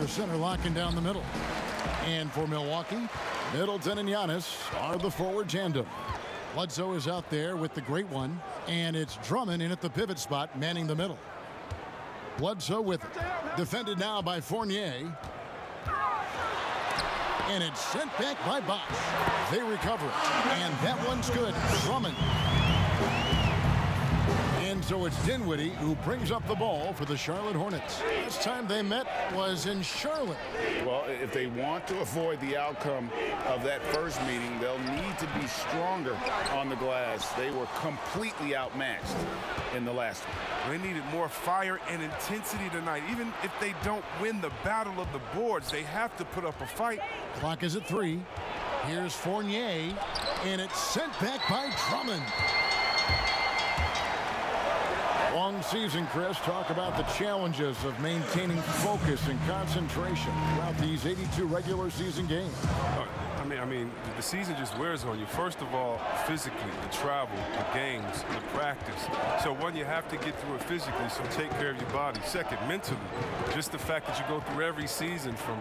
the center, locking down the middle. And for Milwaukee, Middleton and Giannis are the forward tandem. Bledsoe is out there with the great one, and it's Drummond in at the pivot spot, manning the middle. Bledsoe with it. Defended now by Fournier. And it's sent back by Bosh. They recover it, and that one's good. Drummond. And so it's Dinwiddie who brings up the ball for the Charlotte Hornets. Last time they met was in Charlotte. Well, if they want to avoid the outcome of that first meeting, they'll need to be stronger on the glass. They were completely outmatched in the last one. They needed more fire and intensity tonight. Even if they don't win the battle of the boards, they have to put up a fight. Clock is at 3. Here's Fournier, and it's sent back by Drummond. Long season, Chris. Talk about the challenges of maintaining focus and concentration throughout these 82 regular season games. I mean, the season just wears on you. First of all, physically, the travel, the games, the practice. So one, you have to get through it physically, so take care of your body. Second, mentally, just the fact that you go through every season from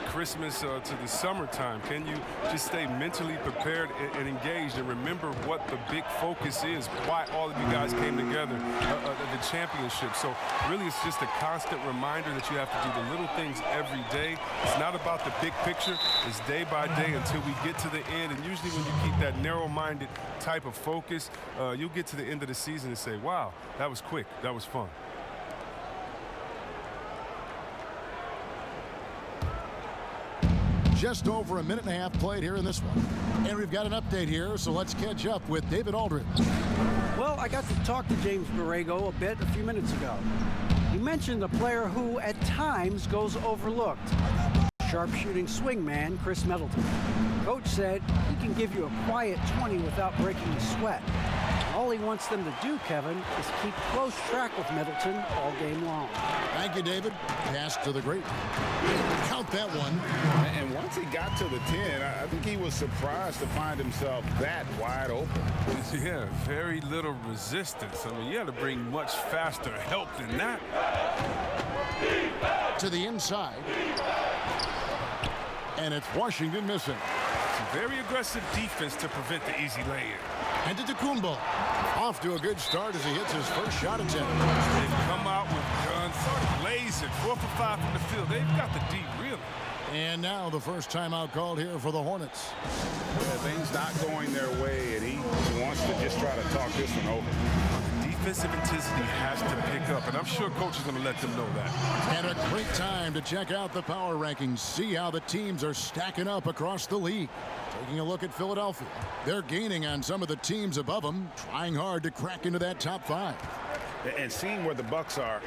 Christmas to the summertime. Can you just stay mentally prepared and engaged and remember what the big focus is, why all of you guys came together, the championship. So really, it's just a constant reminder that you have to do the little things every day. It's not about the big picture. It's day by day until we get to the end. And usually when you keep that narrow-minded type of focus, you'll get to the end of the season and say, wow, that was quick. That was fun. Just over a minute and a half played here in this one. And we've got an update here, so let's catch up with David Aldridge. Well, I got to talk to James Borrego a bit a few minutes ago. He mentioned a player who, at times, goes overlooked. Sharpshooting swingman Chris Middleton. Coach said he can give you a quiet 20 without breaking a sweat. All he wants them to do, Kevin, is keep close track with Middleton all game long. Thank you, David. Pass to the great. Count that one. And once he got to the 10, I think he was surprised to find himself that wide open. Yeah, very little resistance. I mean, you had to bring much faster help than that. To the inside. And it's Washington missing. Some very aggressive defense to prevent the easy lay-in. And to Kumbo. Off to a good start as he hits his first shot attempt. They've come out with guns blazing, 4 for 5 from the field. They've got the D really. And now the first timeout called here for the Hornets. Things not going their way, and he wants to just try to talk this one over. Defensive intensity has to pick up, and I'm sure coach is going to let them know that. And a great time to check out the power rankings, see how the teams are stacking up across the league. Taking a look at Philadelphia. They're gaining on some of the teams above them, trying hard to crack into that top 5. And seeing where the Bucks are,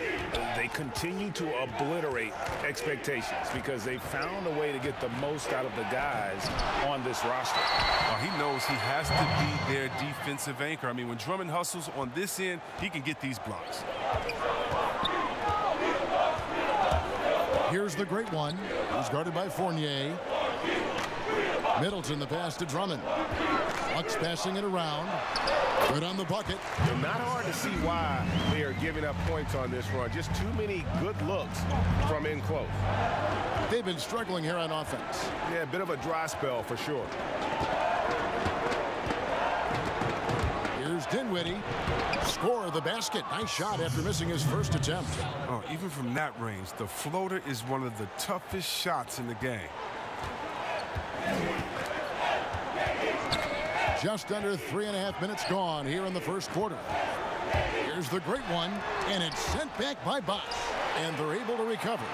they continue to obliterate expectations because they found a way to get the most out of the guys on this roster. He knows he has to be their defensive anchor. I mean, when Drummond hustles on this end, he can get these blocks. Here's the great one. He's guarded by Fournier. Middleton, the pass to Drummond. Bucks passing it around. Good on the bucket. Not hard to see why they are giving up points on this run. Just too many good looks from in close. They've been struggling here on offense. Yeah, a bit of a dry spell for sure. Here's Dinwiddie. Score the basket. Nice shot after missing his first attempt. Even from that range, the floater is one of the toughest shots in the game. Just under 3.5 minutes gone here in the first quarter. Here's the great one, and it's sent back by Bosh. And they're able to recover.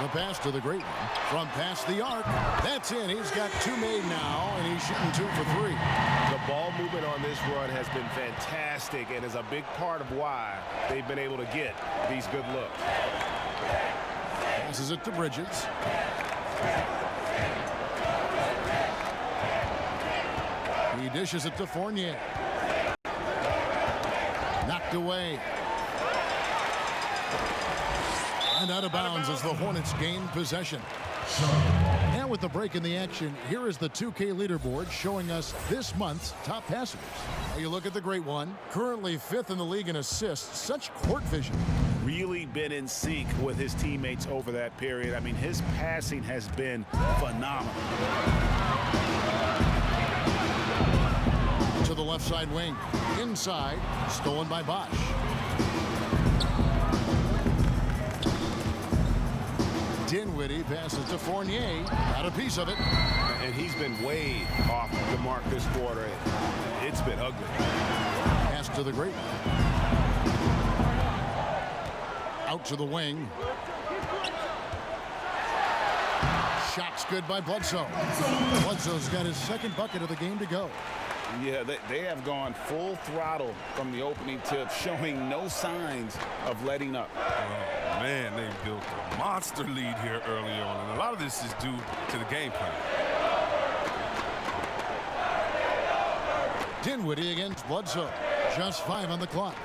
The pass to the great one from past the arc. That's in. He's got 2 made now, and he's shooting 2 for 3. The ball movement on this run has been fantastic and is a big part of why they've been able to get these good looks. Passes it to Bridges. He dishes it to Fournier. Knocked away. And out of bounds as the Hornets gain possession. Now with the break in the action, here is the 2K leaderboard showing us this month's top passers. You look at the great one, currently 5th in the league in assists. Such court vision. really been in sync with his teammates over that period. I mean, his passing has been phenomenal. To the left side wing. Inside. Stolen by Bosch. Dinwiddie passes to Fournier. Got a piece of it. And he's been way off the mark this quarter. It's been ugly. Pass to the great one. Out to the wing. Shot's good by Bledsoe. Bledsoe's got his second bucket of the game to go. Yeah, they have gone full throttle from the opening tip, showing no signs of letting up. Oh, man, they built a monster lead here early on, and a lot of this is due to the game plan. Dinwiddie against Bledsoe. Just 5 on the clock.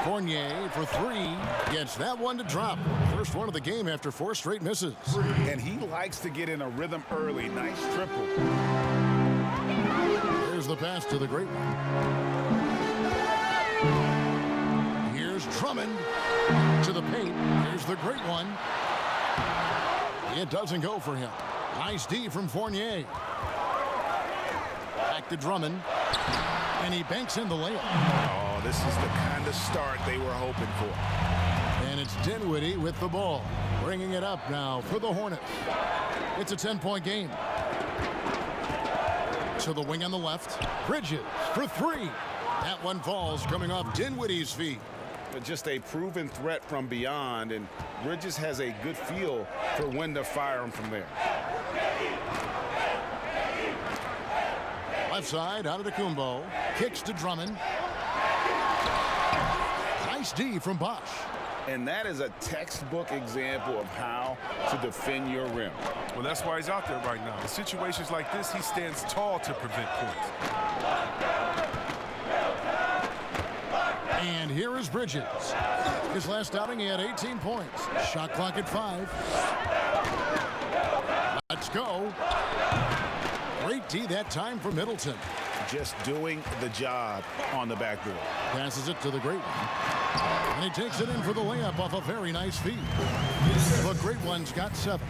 Fournier for 3. Gets that one to drop. First one of the game after 4 straight misses. And he likes to get in a rhythm early. Nice triple. Here's the pass to the great one. Here's Drummond to the paint. Here's the great one. It doesn't go for him. Nice D from Fournier. Back to Drummond. And he banks in the layup. Oh, this is the kind of start they were hoping for. And it's Dinwiddie with the ball. Bringing it up now for the Hornets. It's a 10-point game. To the wing on the left. Bridges for 3. That one falls coming off Dinwiddie's feet. But just a proven threat from beyond, and Bridges has a good feel for when to fire him from there. Left side, out of the Kumbo. Kicks to Drummond. Nice D from Bosch. And that is a textbook example of how to defend your rim. Well, that's why he's out there right now. In situations like this, he stands tall to prevent points. And here is Bridges. His last outing, he had 18 points. Shot clock at 5. Let's go. Great D that time for Middleton. Just doing the job on the backboard. Passes it to the great one. And he takes it in for the layup off a very nice feed. The great one's got 7.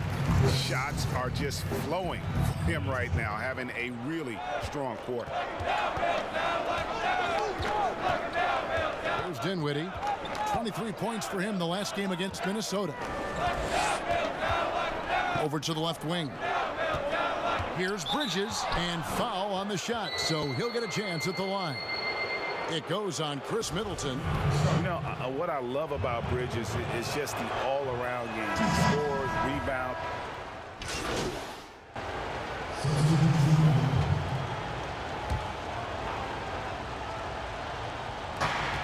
Shots are just flowing for him right now, having a really strong quarter. There's Dinwiddie. 23 points for him the last game against Minnesota. Over to the left wing. Here's Bridges, and foul on the shot, so he'll get a chance at the line. It goes on Chris Middleton. You know, what I love about Bridges is just the all-around game. He scores, rebound.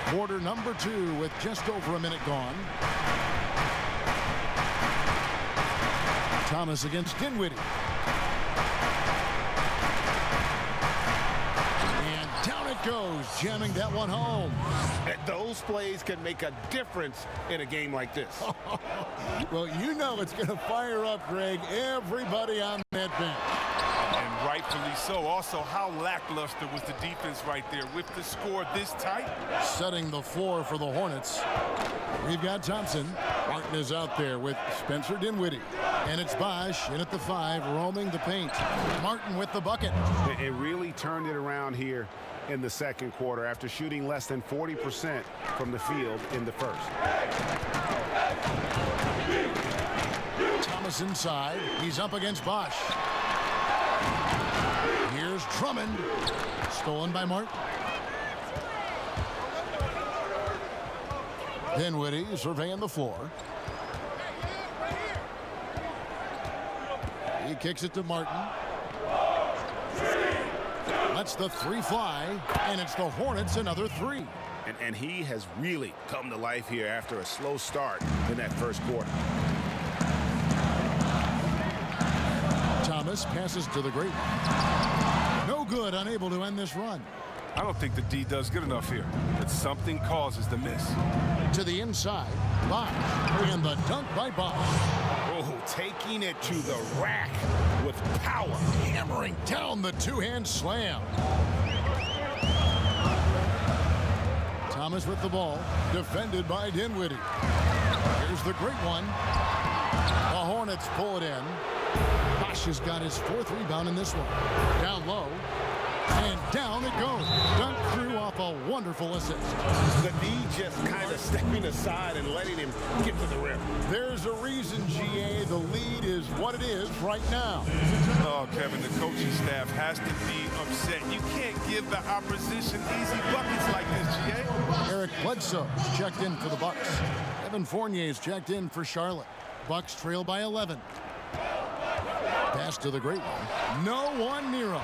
Quarter number 2 with just over a minute gone. Thomas against Dinwiddie. And down it goes, jamming that one home. And those plays can make a difference in a game like this. Well, you know it's going to fire up, Greg, everybody on that bench. And rightfully so. Also, how lackluster was the defense right there with the score this tight? Setting the floor for the Hornets. We've got Thompson. Martin is out there with Spencer Dinwiddie. And it's Bosch in at the 5, roaming the paint. Martin with the bucket. It really turned it around here in the second quarter after shooting less than 40% from the field in the first. Thomas inside. He's up against Bosch. Here's Drummond. Stolen by Martin. Dinwiddie surveying the floor. He kicks it to Martin. Lets the 3 fly, and it's the Hornets another 3. And he has really come to life here after a slow start in that first quarter. Thomas passes to the great one. No good, unable to end this run. I don't think the D does good enough here. But something causes the miss. To the inside, Bosch, and the dunk by Bosch. Oh, taking it to the rack with power. Hammering down the 2-hand slam. Thomas with the ball, defended by Dinwiddie. Here's the great one. The Hornets pull it in. Bosch has got his 4th rebound in this one. Down low. And down it goes. Dunked through off a wonderful assist. The D just kind of stepping aside and letting him get to the rim. There's a reason, GA. The lead is what it is right now. Oh, Kevin, the coaching staff has to be upset. You can't give the opposition easy buckets like this, GA. Eric Bledsoe checked in for the Bucks. Evan Fournier's checked in for Charlotte. Bucks trail by 11. Pass to the great one. No one near him.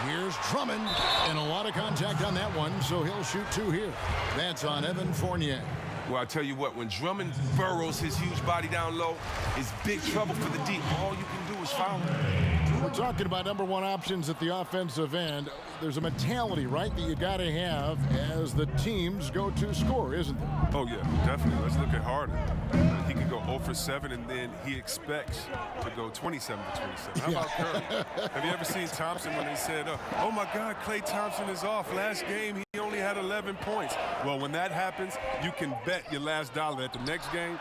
Here's Drummond, and a lot of contact on that one, so he'll shoot 2 here. That's on Evan Fournier. Well, I tell you what, when Drummond burrows his huge body down low, it's big trouble for the D. All you can do is foul him. We're talking about #1 options at the offensive end. There's a mentality, right, that you got to have as the team's go-to scorer, isn't there? Oh, yeah, definitely. Let's look at Harden. He could go 0 for 7, and then he expects to go 27 for 27. How about Curry? Have you ever seen Thompson when they said, oh, my God, Klay Thompson is off. Last game, he only had 11 points. Well, when that happens, you can bet your last dollar that the next game,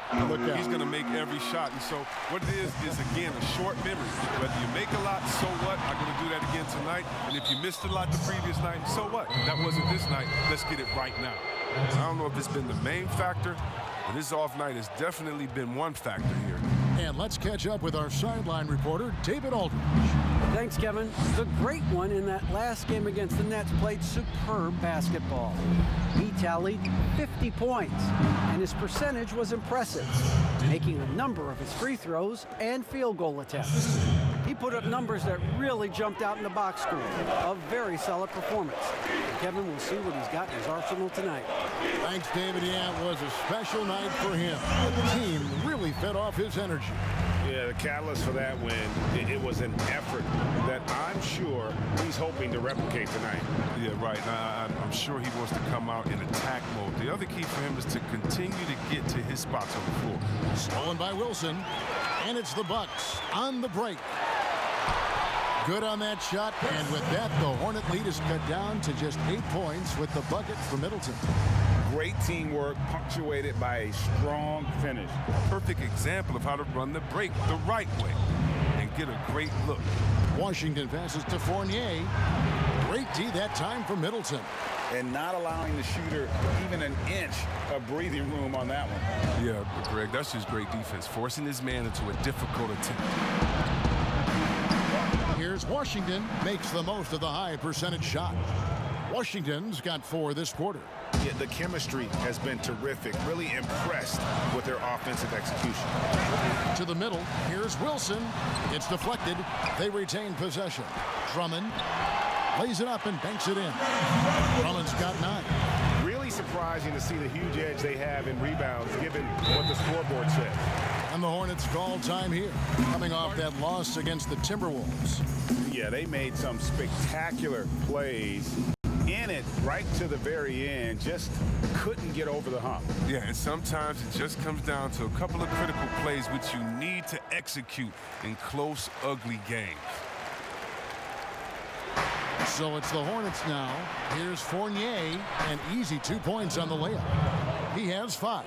he's going to make every shot. And so what it is, again, a short memory. Whether you make a lot, so what? I'm going to do that again tonight. And if you missed a lot the previous night, so what? That wasn't this night. Let's get it right now. I don't know if it's been the main factor, but this off night has definitely been one factor here. And let's catch up with our sideline reporter, David Aldridge. Thanks, Kevin. The great one in that last game against the Nets played superb basketball. He tallied 50 points, and his percentage was impressive, making a number of his free throws and field goal attempts. He put up numbers that really jumped out in the box score. A very solid performance. Kevin will see what he's got in his arsenal tonight. Thanks, David. Yeah, it was a special night for him. The team really fed off his energy. Yeah, the catalyst for that win, it was an effort that I'm sure he's hoping to replicate tonight. Yeah, right. I'm sure he wants to come out in attack mode. The other key for him is to continue to get to his spots on the floor. Stolen by Wilson, and it's the Bucks on the break. Good on that shot, and with that, the Hornet lead is cut down to just 8 points with the bucket for Middleton. Great teamwork punctuated by a strong finish. Perfect example of how to run the break the right way and get a great look. Washington passes to Fournier. Great D that time for Middleton. And not allowing the shooter even an inch of breathing room on that one. Yeah, Greg, that's just great defense, forcing his man into a difficult attempt. Here's Washington, makes the most of the high percentage shot. Washington's got 4 this quarter. Yeah, the chemistry has been terrific. Really impressed with their offensive execution. To the middle, here's Wilson. It's deflected. They retain possession. Drummond lays it up and banks it in. Drummond's got 9. Really surprising to see the huge edge they have in rebounds, given what the scoreboard says. And the Hornets call time here, coming off that loss against the Timberwolves. Yeah, they made some spectacular plays in it right to the very end. Just couldn't get over the hump. Yeah, and sometimes it just comes down to a couple of critical plays which you need to execute in close, ugly games. So it's the Hornets now. Here's Fournier, and easy 2 points on the layup. He has 5.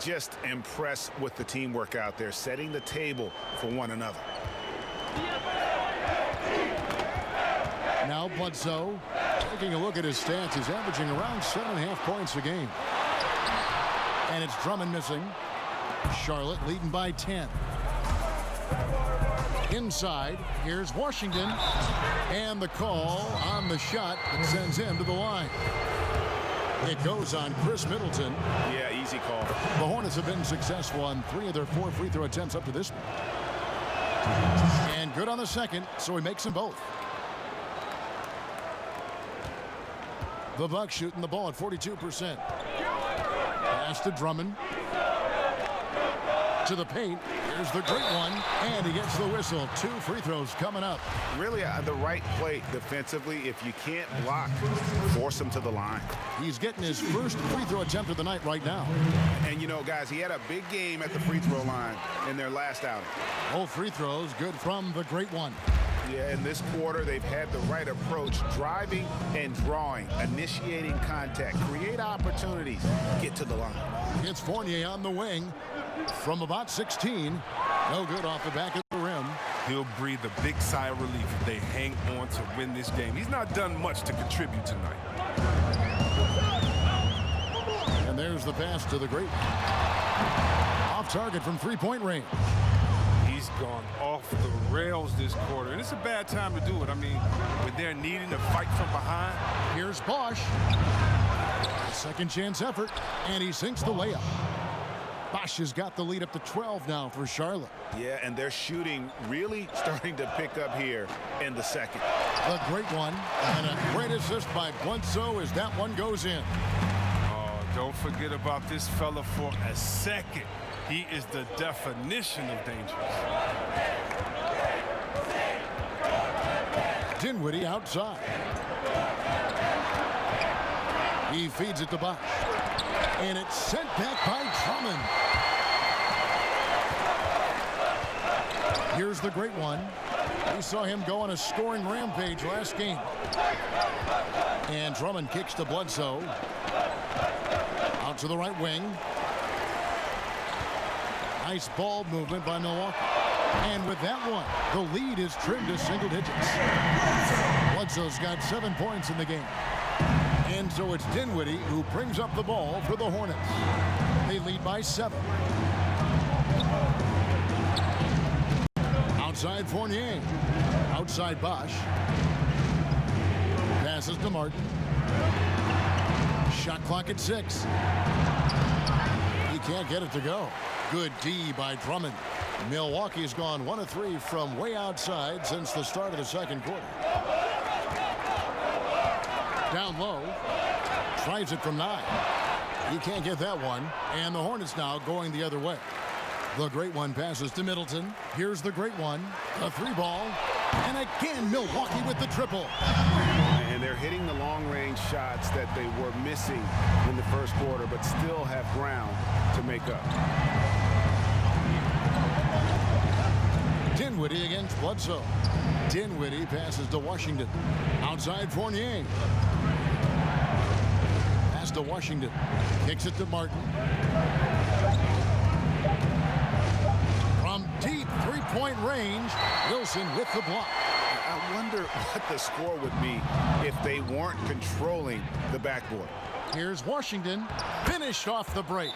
Just impressed with the teamwork out there, setting the table for one another. Now Bledsoe, taking a look at his stats, is averaging around 7.5 points a game. And it's Drummond missing. Charlotte leading by 10. Inside, here's Washington. And the call on the shot that sends him to the line. It goes on Chris Middleton. Yeah, easy call. The Hornets have been successful on 3 of their 4 free throw attempts up to this point. And good on the second, so he makes them both. The Bucks shooting the ball at 42%. Pass to Drummond. To the paint. Here's the great one, and he gets the whistle. 2 free throws coming up. Really the right play defensively. If you can't block, force him to the line. He's getting his first free throw attempt of the night right now. And, you know, guys, he had a big game at the free throw line in their last outing. Both free throws good from the great one. Yeah, in this quarter, they've had the right approach, driving and drawing, initiating contact, create opportunities, get to the line. It's Fournier on the wing from about 16. No good off the back of the rim. He'll breathe a big sigh of relief if they hang on to win this game. He's not done much to contribute tonight. And there's the pass to the great. Off target from three-point range. He's gone off the rails this quarter, and it's a bad time to do it. I mean, when they're needing to fight from behind. Here's Bosch. Second chance effort, and he sinks the layup. Bosch has got the lead up to 12 now for Charlotte. Yeah, and their shooting really starting to pick up here in the second. A great one, and a great assist by Bledsoe as that one goes in. Oh, don't forget about this fella for a second. He is the definition of dangerous. Dinwiddie outside. He feeds it to Bosch. And it's sent back by Drummond. Here's the great one. We saw him go on a scoring rampage last game. And Drummond kicks to Bledsoe. Out to the right wing. Nice ball movement by Milwaukee. And with that one, the lead is trimmed to single digits. Bledsoe's got 7 points in the game. And so it's Dinwiddie who brings up the ball for the Hornets. They lead by 7. Outside Fournier. Outside Bosch. Passes to Martin. Shot clock at 6. He can't get it to go. Good D by Drummond. Milwaukee's gone 1 of 3 from way outside since the start of the second quarter. Down low. Tries it from 9. He can't get that one. And the Hornets now going the other way. The great one passes to Middleton. Here's the great one. A 3-ball. And again, Milwaukee with the triple. And they're hitting the long-range shots that they were missing in the first quarter, but still have ground to make up. Dinwiddie against Bledsoe. Dinwiddie passes to Washington. Outside Fournier. Pass to Washington. Kicks it to Martin. From deep three-point range, Wilson with the block. I wonder what the score would be if they weren't controlling the backboard. Here's Washington. Finished off the break.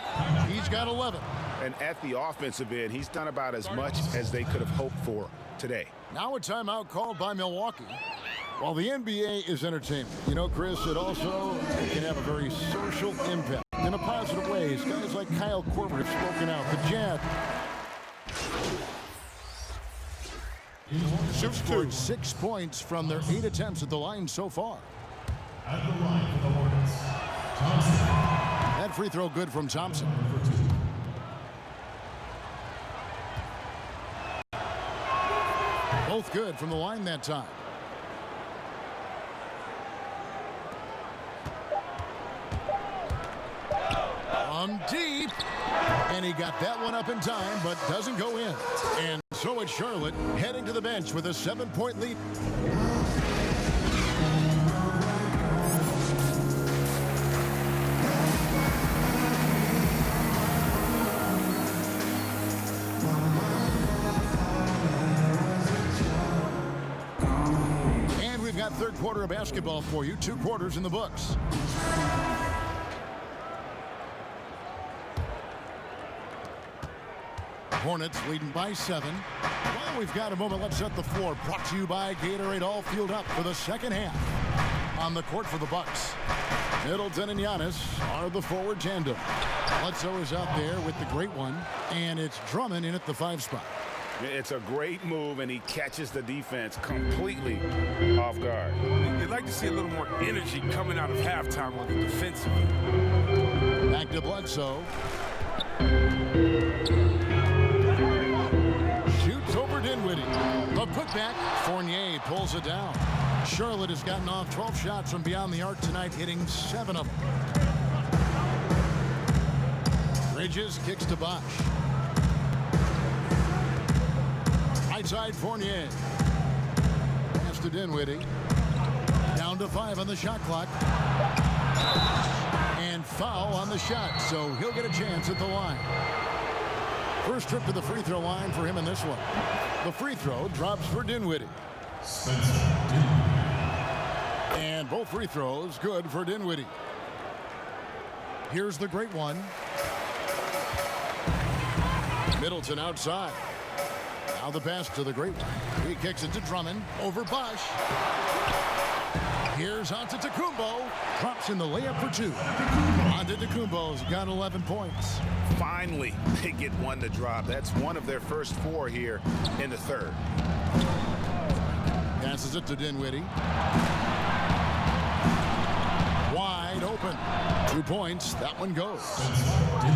He's got 11. And at the offensive end, he's done about as much as they could have hoped for today. Now a timeout called by Milwaukee. While the NBA is entertainment, you know, Chris, it also can have a very social impact in a positive way. Guys like Kyle Korver have spoken out. The Jazz scored 6 points from their 8 attempts at the line so far. At the line for the Hornets, Thompson. That free throw good from Thompson. Both good from the line that time. From deep. And he got that one up in time, but doesn't go in. And so it's Charlotte heading to the bench with a 7-point lead. And we've got third quarter of basketball for you. 2 quarters in the books. Hornets leading by 7. Well, we've got a moment. Let's set the floor. Brought to you by Gatorade. All fueled up for the second half. On the court for the Bucks, Middleton and Giannis are the forward tandem. Bledsoe is out there with the great one, and it's Drummond in at the 5 spot. It's a great move, and he catches the defense completely off guard. You'd like to see a little more energy coming out of halftime on the defensive. Back to Bledsoe. Shoots over Dinwiddie. The putback. Fournier pulls it down. Charlotte has gotten off 12 shots from beyond the arc tonight, hitting 7 of them. Bridges kicks to Bosch. Right side Fournier. Pass to Dinwiddie. Down to 5 on the shot clock. And foul on the shot, so he'll get a chance at the line. First trip to the free throw line for him in this one. The free throw drops for Dinwiddie. And both free throws good for Dinwiddie. Here's the great one. Middleton outside. Now the pass to the great one. He kicks it to Drummond over Bosch. Here's Antetokounmpo. Drops in the layup for 2. Antetokounmpo's got 11 points. Finally, they get one to drop. That's one of their first 4 here in the third. Passes it to Dinwiddie. Wide open. 2 points. That one goes.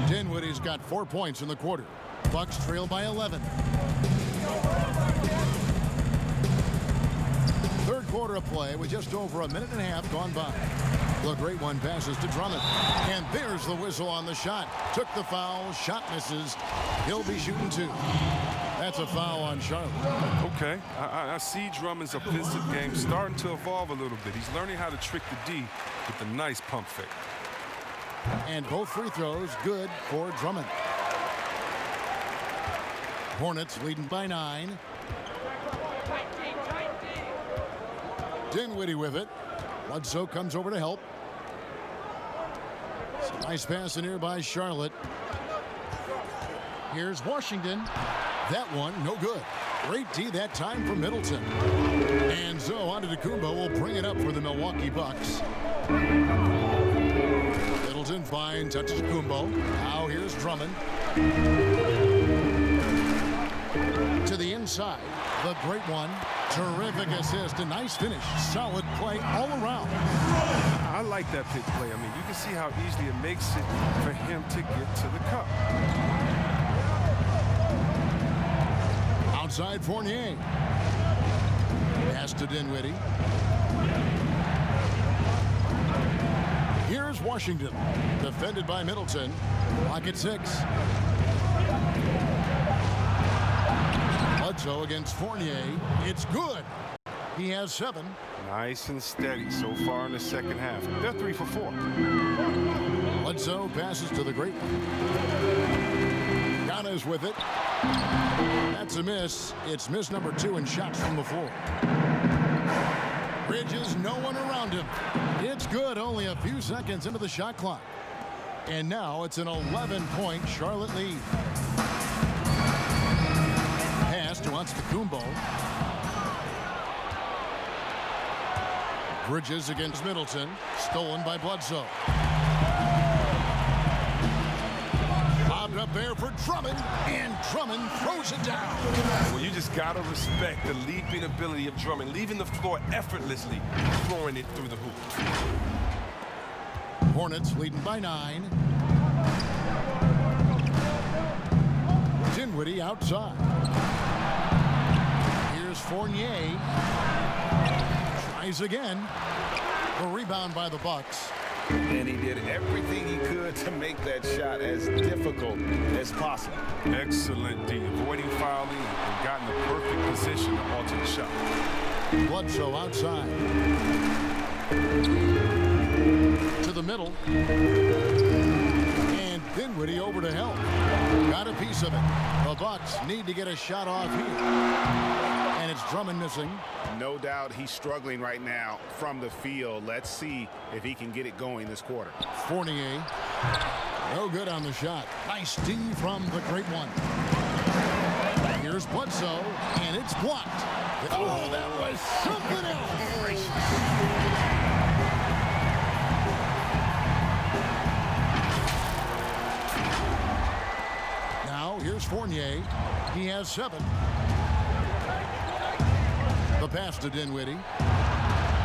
Dinwiddie's got 4 points in the quarter. Bucks trail by 11. Third quarter of play with just over a minute and a half gone by. The great one passes to Drummond. And there's the whistle on the shot. Took the foul. Shot misses. He'll be shooting 2. That's a foul on Charlotte. Okay, I see Drummond's offensive game starting to evolve a little bit. He's learning how to trick the D with a nice pump fake. And both free throws good for Drummond. Hornets leading by 9. Dinwiddie with it. Bledsoe comes over to help. It's a nice pass in here by Charlotte. Here's Washington. That one, no good. Great D that time for Middleton. And so Antetokounmpo will bring it up for the Milwaukee Bucks. Middleton finds Antetokounmpo. Now here's Drummond. To the inside. The great one. Terrific assist. A nice finish. Solid play all around. I like that pick play. I mean, you can see how easily it makes it for him to get to the cup. Outside Fournier. Pass to Dinwiddie. Here's Washington. Defended by Middleton. Lock at 6. Bledsoe against Fournier. It's good. He has 7. Nice and steady so far in the second half. They're 3 for 4. Bledsoe passes to the great one. Giannis with it. That's a miss. It's miss number 2 in shots from the floor. Bridges, no one around him. It's good, only a few seconds into the shot clock. And now it's an 11-point Charlotte lead. Pass to Antetokounmpo. Bridges against Middleton. Stolen by Bledsoe. Lobbed up there for Drummond. And Drummond throws it down. Well, you just got to respect the leaping ability of Drummond, leaving the floor effortlessly, throwing it through the hoop. Hornets leading by 9. Dinwiddie outside. Here's Fournier. Tries again. A rebound by the Bucks. And he did everything he could to make that shot as difficult as possible. Excellent D, avoiding fouling and got in the perfect position to alter the shot. Bledsoe outside. To the middle. And Dinwiddie over to help. Got a piece of it. The Bucks need to get a shot off here. And it's Drummond missing. No doubt he's struggling right now from the field. Let's see if he can get it going this quarter. Fournier. No good on the shot. Nice D from the great one. Here's Bledsoe, and it's blocked. Oh, that was something else. Now, here's Fournier. He has 7. The pass to Dinwiddie.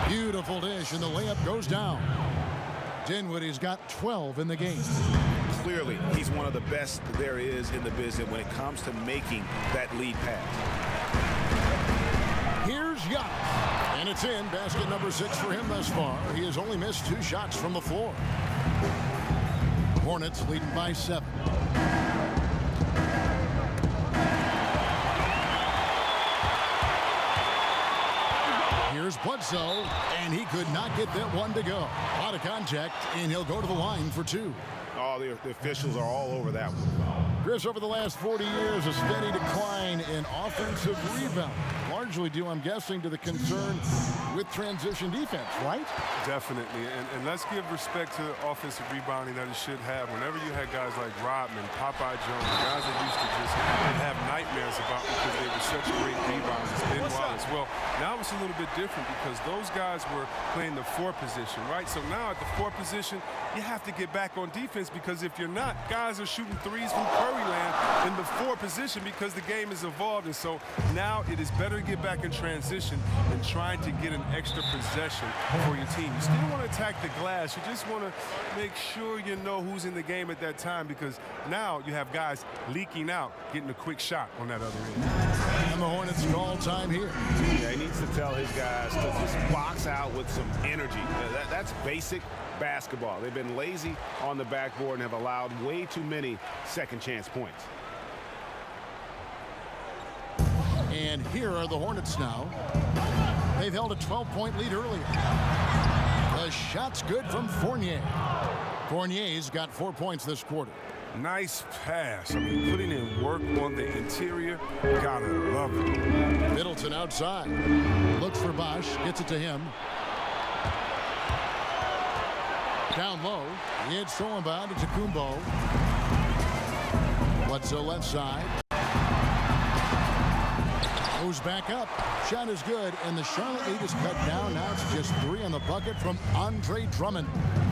Beautiful dish, and the layup goes down. Dinwiddie's got 12 in the game. Clearly, he's one of the best there is in the business when it comes to making that lead pass. Here's Giannis, and it's in. Basket number 6 for him thus far. He has only missed 2 shots from the floor. Hornets leading by 7. Bledsoe, and he could not get that one to go. Out of contact, and he'll go to the line for 2. Oh, the officials are all over that one. Chris, over the last 40 years, a steady decline in offensive rebound. Largely due, I'm guessing, to the concern with transition defense, right? Definitely, and let's give respect to the offensive rebounding that it should have. Whenever you had guys like Rodman, Popeye Jones, guys that used to just have nightmares about because they were such great rebounders, Ben Wallace. Well, now it's a little bit different because those guys were playing the 4 position, right? So now at the 4 position, you have to get back on defense because if you're not, guys are shooting threes from Curry land in the 4 position because the game is evolved. And so now it is better to get back in transition than trying to get an extra possession for your team. You still want to attack the glass. You just want to make sure you know who's in the game at that time because now you have guys leaking out, getting a quick shot on that other end. And the Hornets call time here. Yeah, he needs to tell his guys to just box out with some energy. That's basic basketball. They've been lazy on the backboard and have allowed way too many second chance points. And here are the Hornets now. They've held a 12-point lead earlier. The shot's good from Fournier. Fournier's got 4 points this quarter. Nice pass. I mean, putting in work on the interior. Gotta love it. Middleton outside. Looks for Bosch. Gets it to him. Down low. It's thrown bound to Kumbo. Bledsoe left side. Goes back up. Shot is good, and the Charlotte lead is cut down. Now it's just 3 on the bucket from Andre Drummond.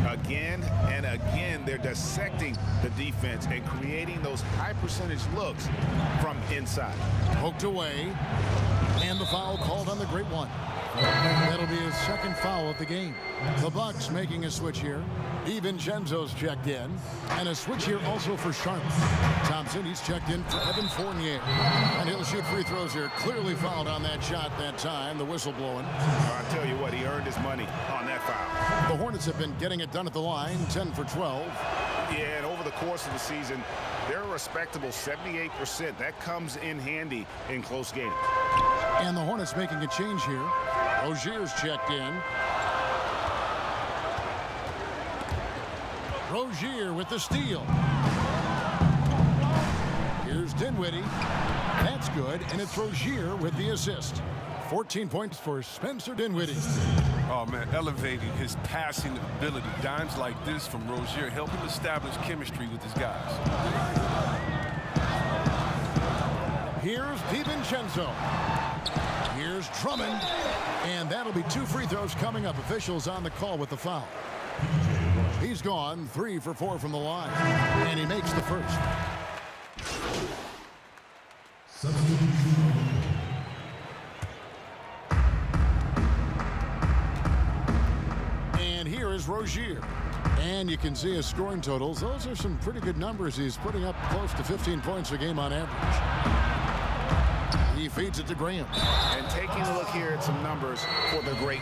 Again and again, they're dissecting the defense and creating those high percentage looks from inside. Poked away, and the foul called on the great one. That'll be his second foul of the game. The Bucks making a switch here. DiVincenzo's checked in, and a switch here also for Charlotte. Thompson, he's checked in for Evan Fournier, and he'll shoot free throws here. Clearly fouled on that shot that time. The whistle blowing. I tell you what, he earned his money on that foul. The Hornets have been getting it done at the line, 10 for 12. Yeah, and over the course of the season, they're a respectable 78%. That comes in handy in close games. And the Hornets making a change here. Rozier's checked in. Rozier with the steal. Here's Dinwiddie. That's good, and it's Rozier with the assist. 14 points for Spencer Dinwiddie. Oh, man, elevating his passing ability. Dimes like this from Rozier help him establish chemistry with his guys. Here's DiVincenzo. Here's Drummond. And that'll be 2 free throws coming up. Officials on the call with the foul. He's gone 3 for 4 from the line. And he makes the first. And here is Rozier. And you can see his scoring totals. Those are some pretty good numbers. He's putting up close to 15 points a game on average. He feeds it to Graham. And taking a look here at some numbers for the great.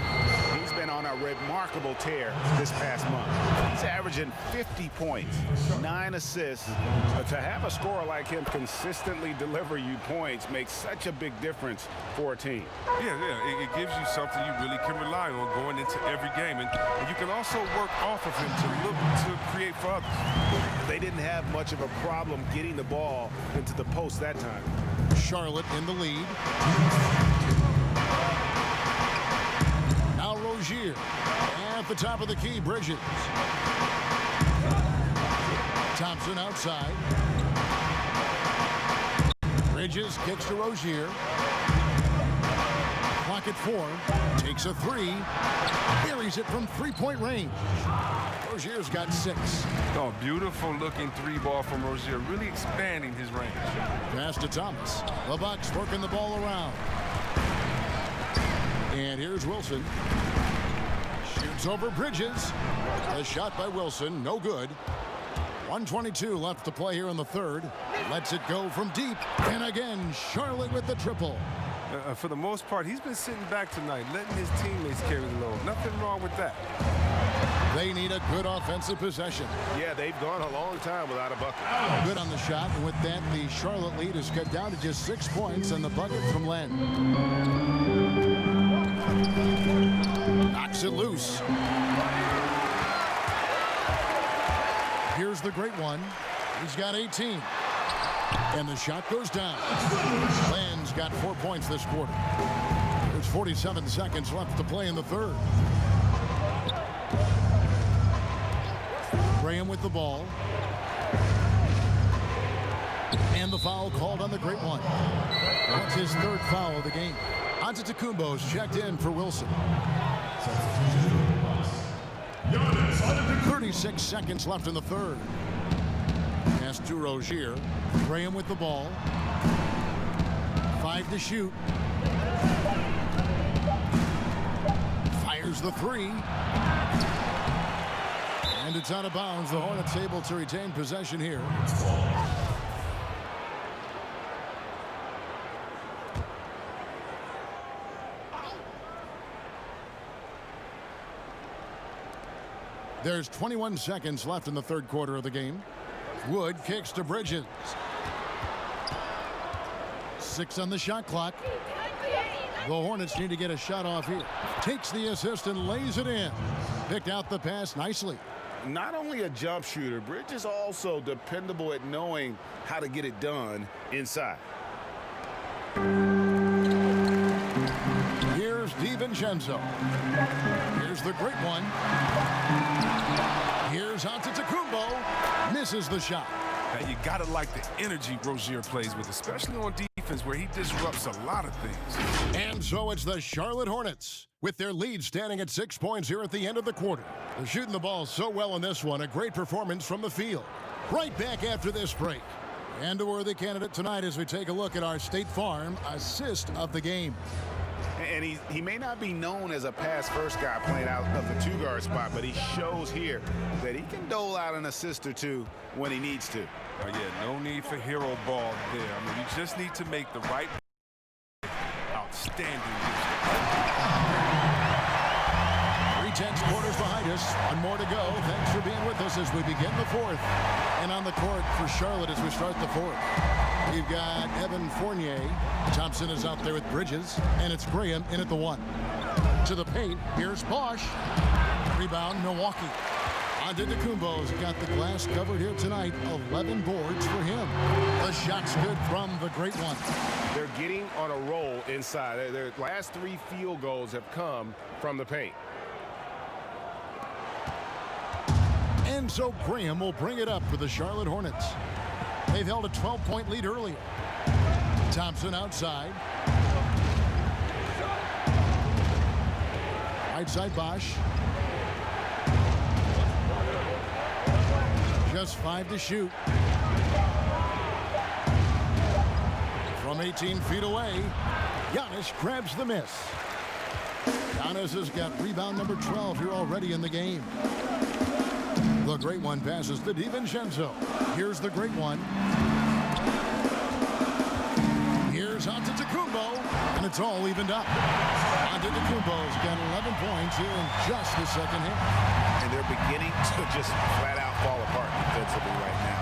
He's been on a remarkable tear this past month. He's averaging 50 points, 9 assists. To have a scorer like him consistently deliver you points makes such a big difference for a team. Yeah, it gives you something you really can rely on going into every game. And you can also work off of him to look to create for others. They didn't have much of a problem getting the ball into the post that time. Charlotte in the lead. Now Rozier at the top of the key. Bridges. Thompson outside. Bridges kicks to Rozier. Clock at 4. Takes a 3. Buries it from 3-point range. Rozier's got 6. Oh, beautiful looking 3-ball from Rozier, really expanding his range. Pass to Thomas. The Bucks working the ball around. And here's Wilson. Shoots over Bridges. A shot by Wilson, no good. 1:22 left to play here in the third. Lets it go from deep. And again, Charlotte with the triple. For the most part, he's been sitting back tonight, letting his teammates carry the load. Nothing wrong with that. They need a good offensive possession. Yeah, they've gone a long time without a bucket. Good on the shot, and with that, the Charlotte lead is cut down to just 6 points on the bucket from Len. Knocks it loose. Here's the great one. He's got 18. And the shot goes down. Land's got 4 points this quarter. There's 47 seconds left to play in the third. Graham with the ball. And the foul called on the great one. That's his third foul of the game. Antetokounmpo's checked in for Wilson. 36 seconds left in the third. Pass to Rozier. Graham with the ball. 5 to shoot. Fires the three. And it's out of bounds. The Hornets able to retain possession here. There's 21 seconds left in the third quarter of the game. Wood kicks to Bridges. 6 on the shot clock. The Hornets need to get a shot off here. Takes the assist and lays it in. Picked out the pass nicely. Not only a jump shooter, Bridges also dependable at knowing how to get it done inside. Here's DiVincenzo. Here's the great one. Here's Antetokounmpo. Misses the shot. Now, you gotta like the energy Rozier plays with, especially on defense where he disrupts a lot of things. And so it's the Charlotte Hornets with their lead standing at 6 points here at the end of the quarter. They're shooting the ball so well in this one. A great performance from the field. Right back after this break. And a worthy candidate tonight as we take a look at our State Farm assist of the game. And he may not be known as a pass-first guy playing out of the two-guard spot, but he shows here that he can dole out an assist or two when he needs to. Oh, yeah, no need for hero ball there. I mean, you just need to make the right outstanding use. 3/10 quarters behind us. One more to go. Thanks for being with us as we begin the fourth. And on the court for Charlotte as we start the fourth. We've got Evan Fournier. Thompson is out there with Bridges. And it's Graham in at the one. To the paint. Here's Bosch. Rebound, Milwaukee. Antetokounmpo's got the glass covered here tonight. 11 boards for him. The shot's good from the great one. They're getting on a roll inside. Their last 3 field goals have come from the paint. And so Graham will bring it up for the Charlotte Hornets. They've held a 12-point lead earlier. Thompson outside. Right side Bosch. Just 5 to shoot. From 18 feet away, Giannis grabs the miss. Giannis has got rebound number 12 here already in the game. The great one passes to DiVincenzo. Here's the great one. Here's Antetokounmpo, and it's all evened up. Antetokounmpo's got 11 points here in just the second half. And they're beginning to just flat out fall apart defensively right now,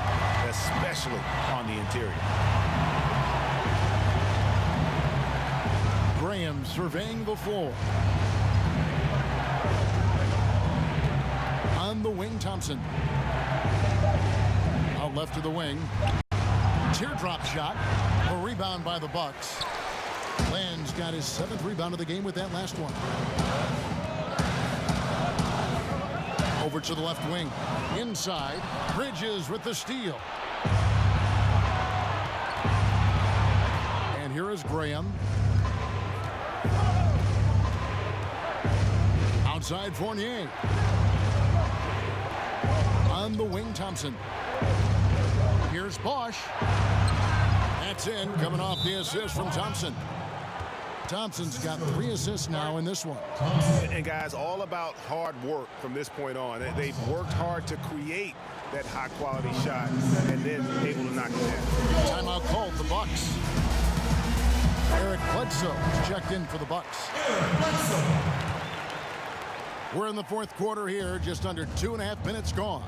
especially on the interior. Graham surveying the floor. On the wing, Thompson. Out left to the wing. Teardrop shot. A rebound by the Bucks. Land's got his 7th rebound of the game with that last one. Over to the left wing. Inside. Bridges with the steal. And here is Graham. Outside Fournier. On the wing, Thompson. Here's Bosch. That's in, coming off the assist from Thompson. Thompson's got 3 assists now in this one. And guys, all about hard work from this point on. They've worked hard to create that high-quality shot and then able to knock it down. Timeout called, the Bucks. Eric Bledsoe checked in for the Bucks. We're in the fourth quarter here, just under 2.5 minutes gone.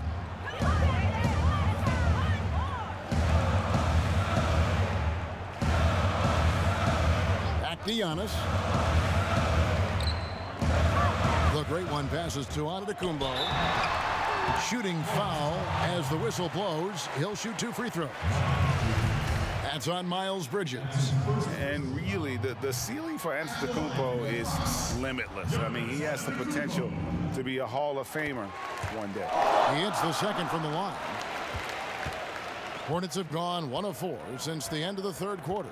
Back to Giannis. The great one passes to Antetokounmpo. Shooting foul as the whistle blows. He'll shoot 2 free throws. That's on Miles Bridges. And really, the ceiling for Antetokounmpo is limitless. I mean, he has the potential to be a Hall of Famer one day. He hits the second from the line. Hornets have gone 1 of 4 since the end of the third quarter.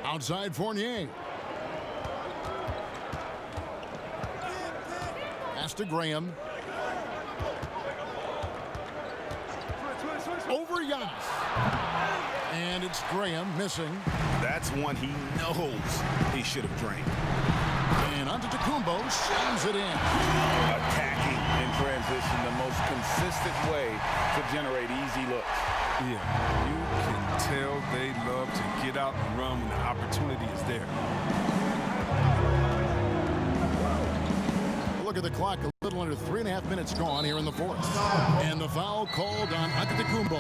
Outside Fournier. Pass to Graham. Over Giannis. And it's Graham missing. That's one he knows he should have drained. And Antetokounmpo slams it in. Attacking in transition, the most consistent way to generate easy looks. Yeah, you can tell they love to get out and run when the opportunity is there. Look at the clock, a little under 3.5 minutes gone here in the fourth. And the foul called on Antetokounmpo.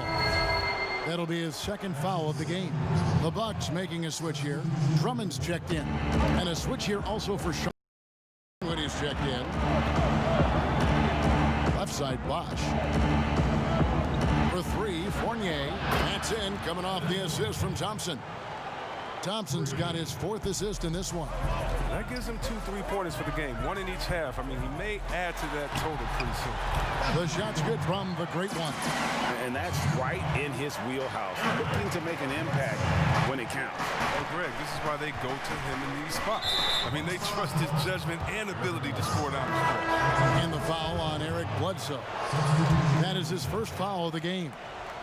That'll be his second foul of the game. The Bucks making a switch here. Drummond's checked in. And a switch here also for Sean Dinwiddie's checked in. Left side, Bosch. For 3, Fournier. That's in, coming off the assist from Thompson. Thompson's got his 4th assist in this one. That gives him 2 3-pointers for the game, 1 in each half. I mean, he may add to that total pretty soon. The shot's good from the great one. And that's right in his wheelhouse. Looking to make an impact when it counts. Oh, Greg, this is why they go to him in these spots. I mean, they trust his judgment and ability to score down the stretch. And the foul on Eric Bledsoe. That is his first foul of the game.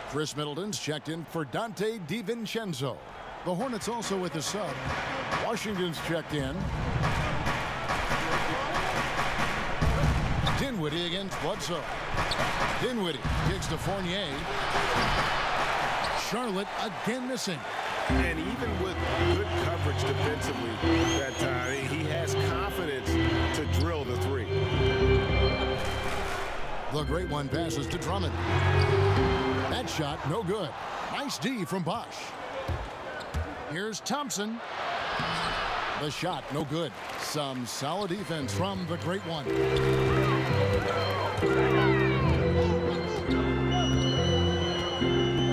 Chris Middleton's checked in for Dante DiVincenzo. The Hornets also with a sub. Washington's checked in. Dinwiddie against Bledsoe. Dinwiddie kicks to Fournier. Charlotte again missing. And even with good coverage defensively that time, he has confidence to drill the 3. The great one passes to Drummond. That shot no good. Nice D from Bosch. Here's Thompson. The shot no good. Some solid defense from the great one.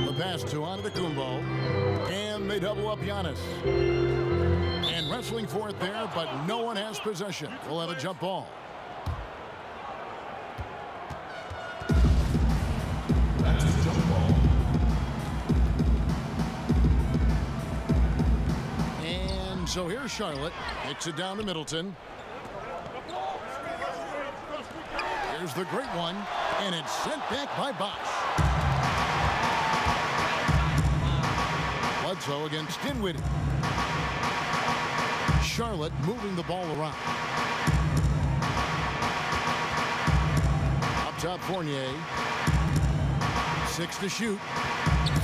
The pass to Antetokounmpo. And they double up Giannis. And wrestling for it there, but no one has possession. We'll have a jump ball. That's a jump ball. So here's Charlotte. Kicks it down to Middleton. Here's the great one. And it's sent back by Bosch. Bledsoe against Dinwiddie. Charlotte moving the ball around. Up top, Fournier. 6 to shoot.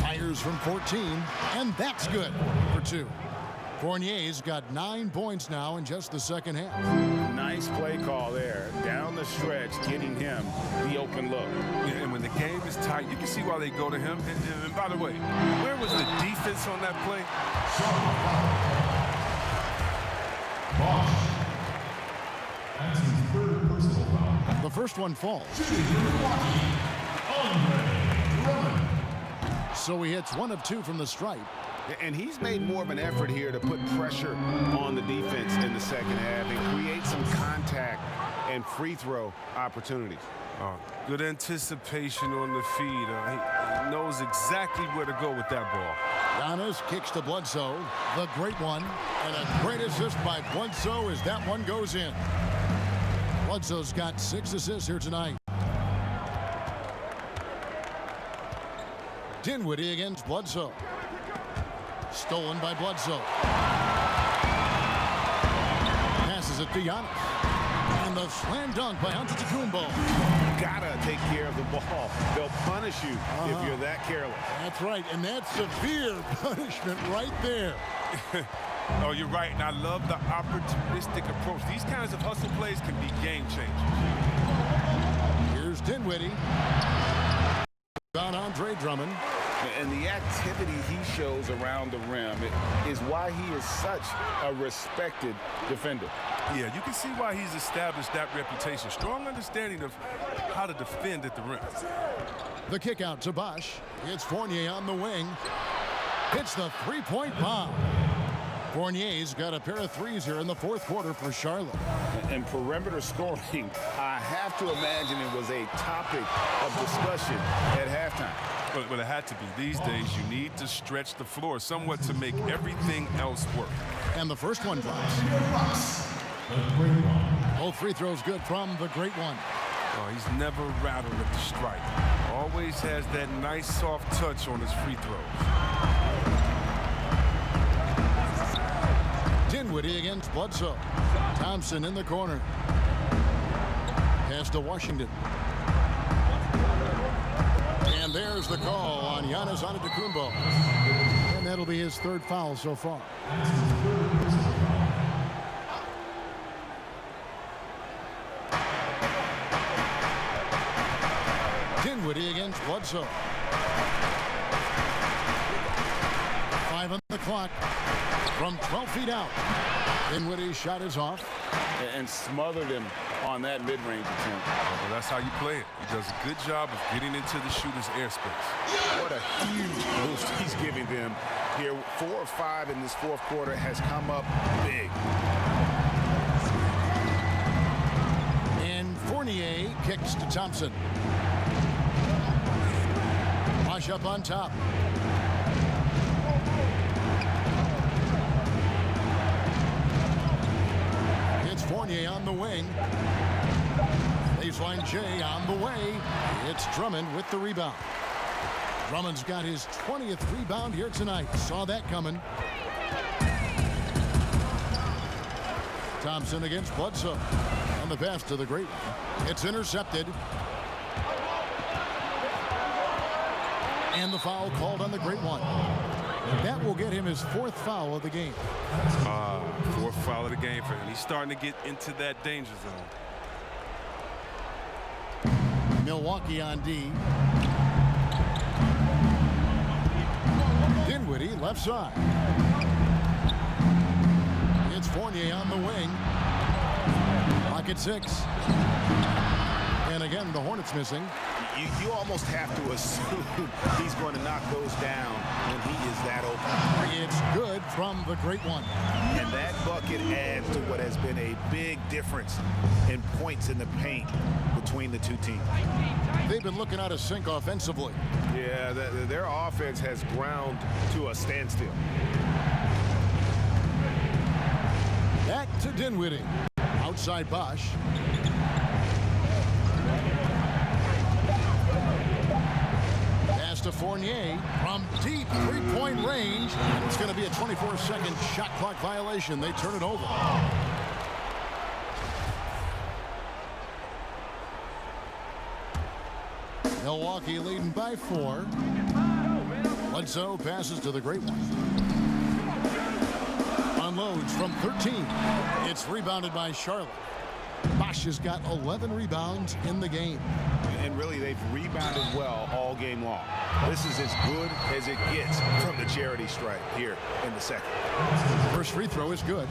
Fires from 14. And that's good for 2. Fournier's got 9 points now in just the second half. Nice play call there. Down the stretch, getting him the open look. Yeah, and when the game is tight, you can see why they go to him. And by the way, where was the defense on that play? That's his 3rd personal foul. The first one falls. So he hits 1 of 2 from the stripe. And he's made more of an effort here to put pressure on the defense in the second half and create some contact and free throw opportunities. Good anticipation on the feed. He knows exactly where to go with that ball. Giannis kicks to Bledsoe, the great one, and a great assist by Bledsoe as that one goes in. Bledsoe's got 6 assists here tonight. Dinwiddie against Bledsoe. Stolen by Bledsoe. Passes it to Giannis. And the slam dunk by Antetokounmpo. Gotta take care of the ball. They'll punish you if you're that careless. That's right, and that's severe punishment right there. Oh, you're right, and I love the opportunistic approach. These kinds of hustle plays can be game changers. Here's Dinwiddie. About Andre Drummond. And the activity he shows around the rim is why he is such a respected defender. Yeah, you can see why he's established that reputation. Strong understanding of how to defend at the rim. The kick out to Bosch. It's Fournier on the wing. Hits the three-point bomb. Fournier's got a pair of threes here in the fourth quarter for Charlotte. And perimeter scoring, I have to imagine it was a topic of discussion at halftime. Well, it had to be. These days, you need to stretch the floor somewhat to make everything else work. And the first one drops. Both free throws good from the great one. Oh, he's never rattled at the strike. Always has that nice soft touch on his free throws. Dinwiddie against Bledsoe. Thompson in the corner. Pass to Washington. And there's the call on Giannis Antetokounmpo. And that'll be his third foul so far. Dinwiddie against Bledsoe. 5 on the clock. From 12 feet out. Dinwiddie's shot is off. And smothered him on that mid-range attempt. Well, that's how you play it. He does a good job of getting into the shooter's airspace. What a huge boost he's giving them here. 4 or 5 in this fourth quarter has come up big. And Fournier kicks to Thompson. Bosch up on top. Fournier on the wing. Baseline J on the way. It's Drummond with the rebound. Drummond's got his 20th rebound here tonight. Saw that coming. Thompson against Bledsoe. And the pass to the great one. It's intercepted. And the foul called on the great one. That will get him his 4th foul of the game. 4th foul of the game for him. He's starting to get into that danger zone. Milwaukee on D. Dinwiddie left side. It's Fournier on the wing. Pocket 6. And again, the Hornets missing. You almost have to assume he's going to knock those down when he is that open. It's good from the great one. And that bucket adds to what has been a big difference in points in the paint between the two teams. They've been looking out of sync offensively. Yeah, their offense has ground to a standstill. Back to Dinwiddie. Outside Bosch. To Fournier from deep three-point range. It's going to be a 24-second shot clock violation. They turn it over. Milwaukee leading by 4. Bledsoe passes to the great one. Unloads from 13. It's rebounded by Charlotte. Bosch has got 11 rebounds in the game. And really, they've rebounded well all game long. This is as good as it gets from the charity stripe here in the second. First free throw is good.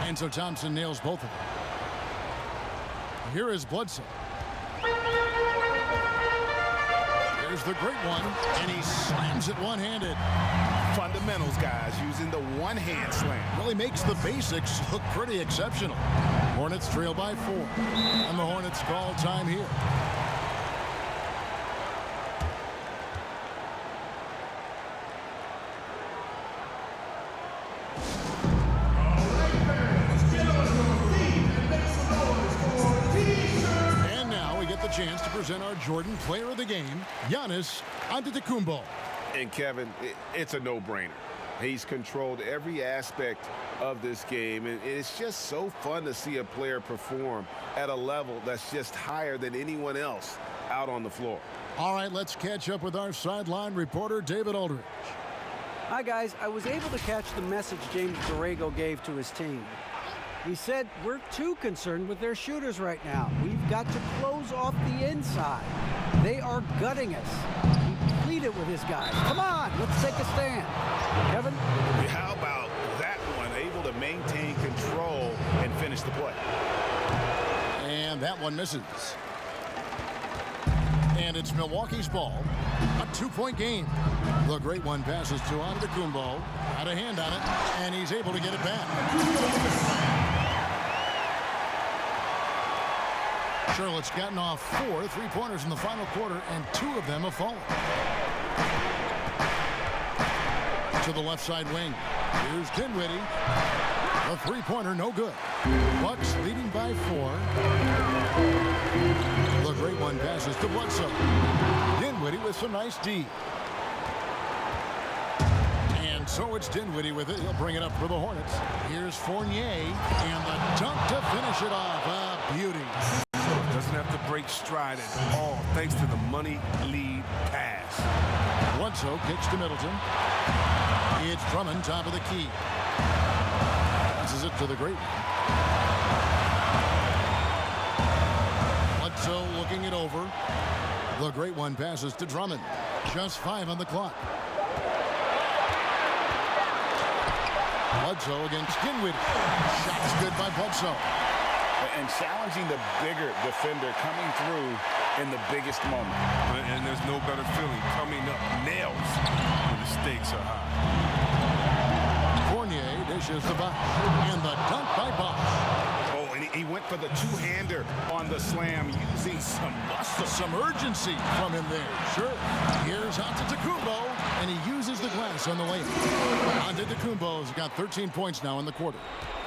And so Thompson nails both of them. Here is Bledsoe. There's the great one, and he slams it one-handed. Fundamentals, guys, using the one-hand slam. Really makes the basics look pretty exceptional. Hornets trail by 4, and the Hornets call time here. And now we get the chance to present our Jordan Player of the Game, Giannis Antetokounmpo. And Kevin, it's a no-brainer. He's controlled every aspect of this game, and it's just so fun to see a player perform at a level that's just higher than anyone else out on the floor. All right, let's catch up with our sideline reporter, David Aldridge. Hi, guys. I was able to catch the message James Borrego gave to his team. He said, we're too concerned with their shooters right now. We've got to close off the inside. They are gutting us. He pleaded with his guys. Come on, let's take a stand. Kevin? How about that one? Able to maintain control and finish the play. And that one misses. And it's Milwaukee's ball. A 2-point game. The great one passes to Antetokounmpo. Got a hand on it, and he's able to get it back. Charlotte's gotten off 4 3-pointers in the final quarter, and 2 of them have fallen. To the left side wing. Here's Dinwiddie. The 3-pointer, no good. Bucks leading by 4. The great one passes to Bledsoe. Dinwiddie with some nice D. And so it's Dinwiddie with it. He'll bring it up for the Hornets. Here's Fournier, and the dunk to finish it off. A beauty. Doesn't have to break stride at all, thanks to the money lead pass. Bledsoe kicks to Middleton. It's Drummond, top of the key. Passes it to the great one. Bledsoe looking it over. The great one passes to Drummond. Just 5 on the clock. Bledsoe against Dinwiddie. Shots good by Bledsoe. And challenging the bigger defender coming through in the biggest moment. And there's no better feeling coming up nails when the stakes are high. Fournier dishes to Bosh. And the dunk by Bosh. Oh, and he went for the two-hander on the slam using some muscle. Some urgency from him there. Sure. Here's Antetokounmpo, and he uses the glass on the way. Antetokounmpo's got 13 points now in the quarter.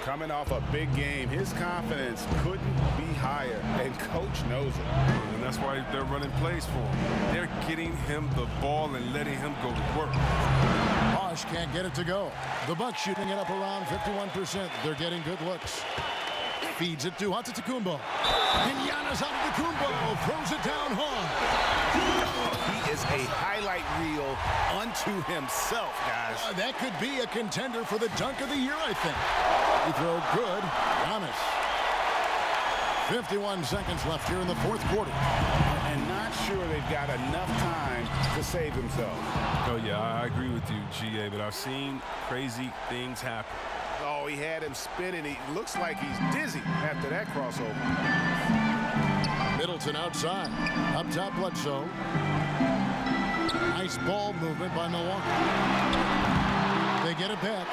Coming off a big game, his confidence couldn't be higher, and coach knows it. And that's why they're running plays for him. They're getting him the ball and letting him go to work. Bosh can't get it to go. The Bucks shooting it up around 51%. They're getting good looks. Feeds it to Antetokounmpo. And Giannis Antetokounmpo throws it down hard. He is a highlight reel unto himself, guys. That could be a contender for the dunk of the year, I think. He throw good. Giannis. 51 seconds left here in the fourth quarter. And not sure they've got enough time to save themselves. Oh, yeah, I agree with you, GA, but I've seen crazy things happen. Oh, he had him spinning. He looks like he's dizzy after that crossover. Middleton outside. Up top, Bledsoe. Nice ball movement by Milwaukee. They get it back.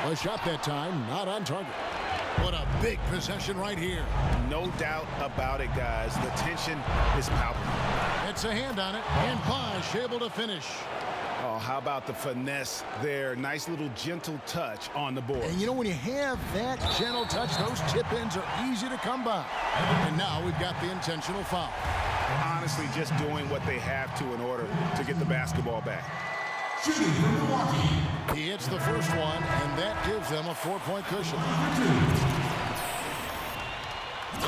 A shot that time, not on target. What a big possession right here. No doubt about it, guys. The tension is palpable. It's a hand on it, and Bosh able to finish. Oh, how about the finesse there? Nice little gentle touch on the board. And you know, when you have that gentle touch, those tip-ins are easy to come by. And now we've got the intentional foul. Honestly, just doing what they have to in order to get the basketball back. He hits the first one, and that gives them a 4-point cushion.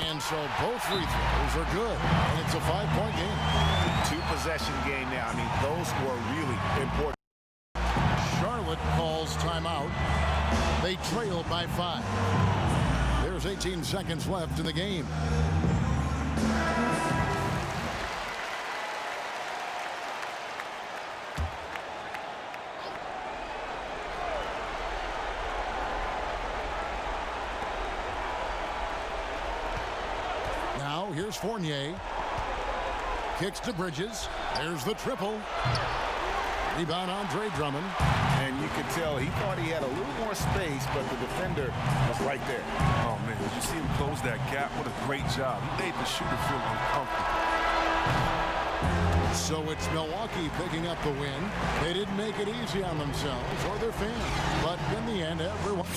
And so both free throws are good, and it's a 5-point game. 2-possession game now. I mean, those were really important. Charlotte calls timeout. They trail by 5. There's 18 seconds left in the game. Now here's Fournier. Kicks to Bridges. There's the triple. Rebound, Andre Drummond. And you could tell he thought he had a little more space, but the defender was right there. Oh, man, did you see him close that gap? What a great job. He made the shooter feel uncomfortable. So it's Milwaukee picking up the win. They didn't make it easy on themselves or their fans, but in the end, everyone...